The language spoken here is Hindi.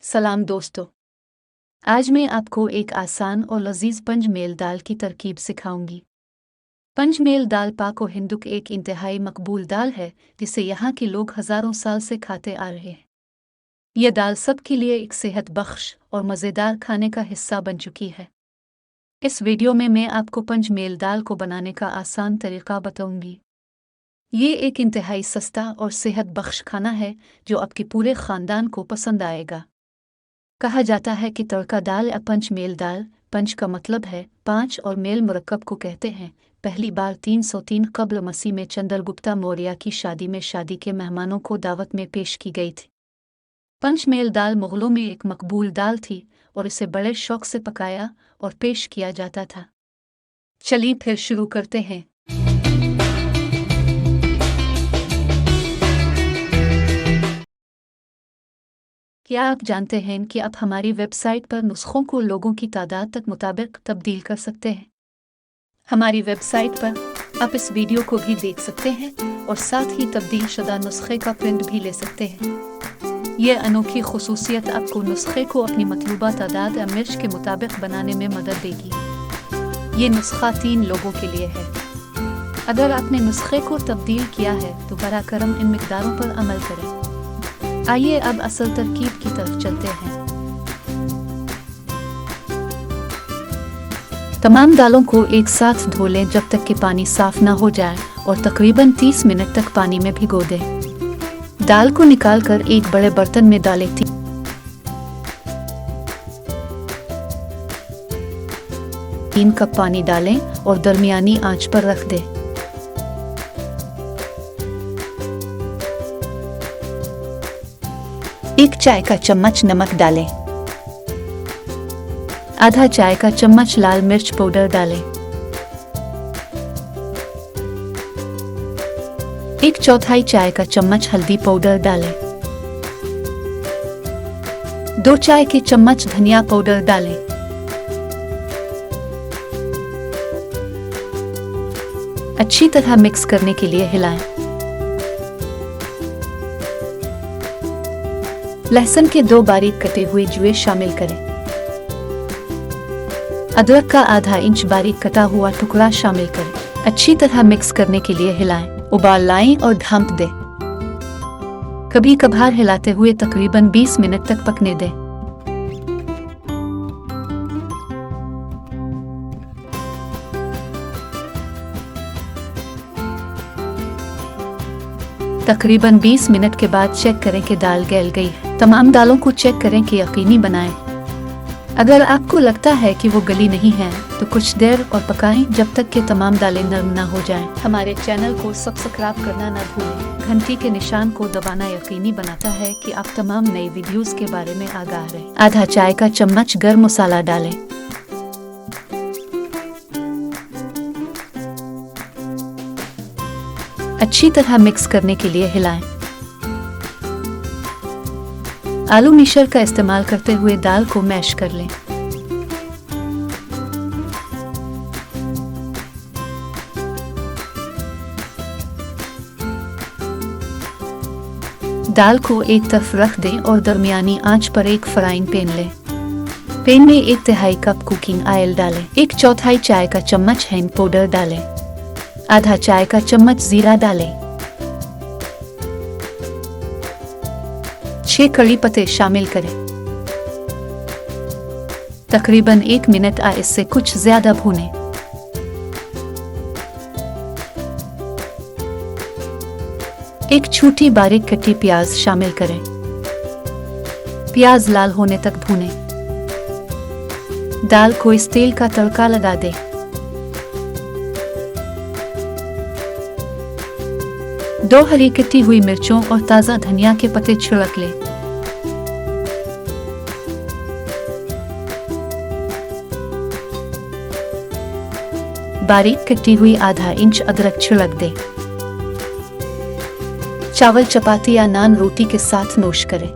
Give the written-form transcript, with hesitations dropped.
सलाम दोस्तों। आज मैं आपको एक आसान और लजीज पंजमेल दाल की तरकीब सिखाऊंगी। पंजमेल दाल पाक व हिंदू की एक इंतहाई मकबूल दाल है जिसे यहाँ के लोग हज़ारों साल से खाते आ रहे हैं। यह दाल सबके लिए एक सेहत बख्श और मज़ेदार खाने का हिस्सा बन चुकी है। इस वीडियो में मैं आपको पंजमेल दाल को बनाने का आसान तरीका बताऊंगी। ये एक इंतहाई सस्ता और सेहत बख्श खाना है जो आपके पूरे ख़ानदान को पसंद आएगा। कहा जाता है कि तड़का दाल या पंचमेल दाल, पंच का मतलब है 5 और मेल मुरक्कब को कहते हैं। पहली बार 303 कब्ल मसीह में चंद्रगुप्ता मौर्य की शादी में शादी के मेहमानों को दावत में पेश की गई थी। पंचमेल दाल मुग़लों में एक मकबूल दाल थी और इसे बड़े शौक से पकाया और पेश किया जाता था। चलिए फिर शुरू करते हैं। क्या आप जानते हैं कि आप हमारी वेबसाइट पर नुस्खों को लोगों की तादाद तक मुताबिक तब्दील कर सकते हैं? हमारी वेबसाइट पर आप इस वीडियो को भी देख सकते हैं और साथ ही तब्दील शुदा नुस्खे का प्रिंट भी ले सकते हैं। यह अनोखी खुसूसियत आपको नुस्खे को अपनी मतलूबा तादाद या मिर्च के मुताबिक बनाने में मदद देगी। ये नुस्खा 3 लोगों के लिए है। अगर आपने नुस्खे को तब्दील किया है तो बरा करम इन मिक़दारों पर अमल करें। आइए अब असल तरकीब की तरफ चलते हैं। तमाम दालों को एक साथ धो लें जब तक कि पानी साफ ना हो जाए और तकरीबन 30 मिनट तक पानी में भिगो दें। दाल को निकालकर एक बड़े बर्तन में डालें। 3 कप पानी डालें और दरमियानी आंच पर रख दें। एक चाय का चम्मच नमक डालें। आधा चाय का चम्मच लाल मिर्च पाउडर डालें। 1/4 चाय का चम्मच हल्दी पाउडर डालें। 2 चाय के चम्मच धनिया पाउडर डालें। अच्छी तरह मिक्स करने के लिए हिलाएं। लहसुन के 2 बारीक कटे हुए जुए शामिल करें। अदरक का आधा इंच बारीक कटा हुआ टुकड़ा शामिल करें। अच्छी तरह मिक्स करने के लिए हिलाएं, उबाल लाएं और ढक दें। कभी कभार हिलाते हुए तकरीबन 20 मिनट तक पकने दें। तकरीबन 20 मिनट के बाद चेक करें कि दाल गल गई है। तमाम दालों को चेक करें कि यकीनी बनाएं। अगर आपको लगता है कि वो गली नहीं है तो कुछ देर और पकाएं जब तक कि तमाम दालें नरम ना हो जाएं। हमारे चैनल को सब्सक्राइब करना ना भूलें। घंटी के निशान को दबाना यकीनी बनाता है कि आप तमाम नई वीडियोस के बारे में आगाह रहें। आधा चाय का चम्मच गरम मसाला डालें। अच्छी तरह मिक्स करने के लिए हिलाएं। आलू मिशर का इस्तेमाल करते हुए दाल को मैश कर लें। दाल को एक तरफ रख दें और दरमियानी आंच पर एक फ्राइंग पैन लें। पैन में 1/3 कप कुकिंग ऑयल डालें। 1/4 चाय का चम्मच हींग पाउडर डालें। आधा चाय का चम्मच जीरा डालें। 6 कड़ी पत्ते शामिल करें। तकरीबन 1 मिनट इससे कुछ ज्यादा भूनें। एक छोटी बारीक कटी प्याज शामिल करें। प्याज लाल होने तक भूनें। दाल को इस तेल का तड़का लगा दें। दो हरी कटी हुई मिर्चों और ताज़ा धनिया के पत्ते छिड़क लें। बारीक कटी हुई आधा इंच अदरक छिड़क दें। चावल चपाती या नान रोटी के साथ नोश करें।